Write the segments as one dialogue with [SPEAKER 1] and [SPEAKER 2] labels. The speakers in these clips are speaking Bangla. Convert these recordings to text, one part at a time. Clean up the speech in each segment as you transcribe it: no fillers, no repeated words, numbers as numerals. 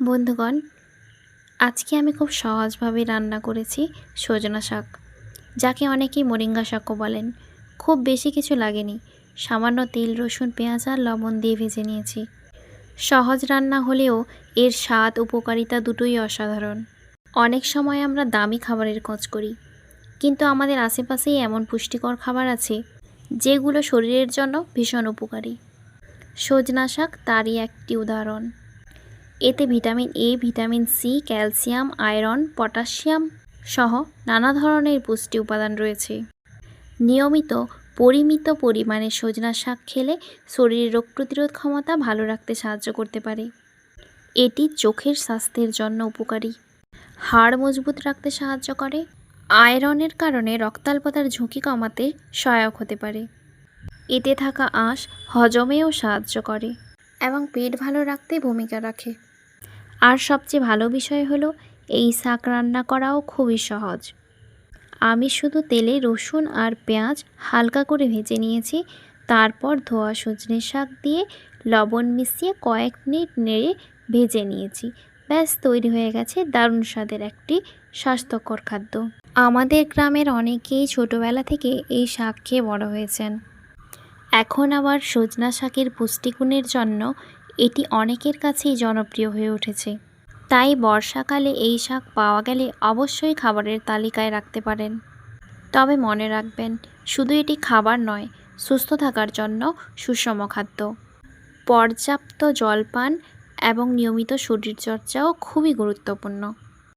[SPEAKER 1] বন্ধুগণ, আজকে আমি খুব সহজভাবে রান্না করেছি সজনা শাক, যাকে অনেকেই মোরিঙ্গা শাকও বলেন। খুব বেশি কিছু লাগেনি, সামান্য তেল, রসুন, পেঁয়াজ আর লবণ দিয়ে ভেজে নিয়েছি। সহজ রান্না হলেও এর স্বাদ, উপকারিতা দুটোই অসাধারণ। অনেক সময় আমরা দামি খাবারের খোঁজ করি, কিন্তু আমাদের আশেপাশেই এমন পুষ্টিকর খাবার আছে যেগুলো শরীরের জন্য ভীষণ উপকারী। সজনা শাক তারই একটি উদাহরণ। এতে vitamin A, vitamin C, calcium, iron, potassium সহ নানা ধরনের পুষ্টি উপাদান রয়েছে। নিয়মিত পরিমিত পরিমাণে সজনা শাক খেলে শরীরের রোগ প্রতিরোধ ক্ষমতা ভালো রাখতে সাহায্য করতে পারে। এটি চোখের স্বাস্থ্যের জন্য উপকারী, হাড় মজবুত রাখতে সাহায্য করে, আয়রনের কারণে রক্তাল্পতার ঝুঁকি কমাতে সহায়ক হতে পারে। এতে থাকা আঁশ হজমেও সাহায্য করে এবং পেট ভালো রাখতে ভূমিকা রাখে। আর সবচেয়ে ভালো বিষয় হলো এই শাক রান্না করাও খুবই সহজ। আমি শুধু তেলে রসুন আর পেঁয়াজ হালকা করে ভেজে নিয়েছি, তারপর ধোয়া সজনে শাক দিয়ে লবণ মিশিয়ে কয়েক মিনিট নেড়ে ভেজে নিয়েছি। ব্যাস, তৈরি হয়ে গেছে দারুণ স্বাদের একটি স্বাস্থ্যকর খাদ্য। আমাদের গ্রামের অনেকেই ছোটোবেলা থেকে এই শাক খেয়ে বড় হয়েছেন। এখন আবার সজনা শাকের পুষ্টিগুণের জন্য এটি অনেকের কাছেই জনপ্রিয় হয়ে উঠেছে। তাই বর্ষাকালে এই শাক পাওয়া গেলে অবশ্যই খাবারের তালিকায় রাখতে পারেন। তবে মনে রাখবেন, শুধু এটি খাবার নয়, সুস্থ থাকার জন্য সুষম খাদ্য। পর্যাপ্ত জলপান এবং নিয়মিত শরীরচর্চাও খুবই গুরুত্বপূর্ণ।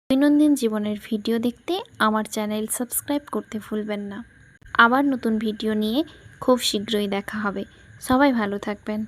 [SPEAKER 1] দৈনন্দিন জীবনের ভিডিও দেখতে আমার চ্যানেল সাবস্ক্রাইব করতে ভুলবেন না। আবার নতুন ভিডিও নিয়ে খুব শীঘ্রই দেখা হবে। সবাই ভালো থাকবেন।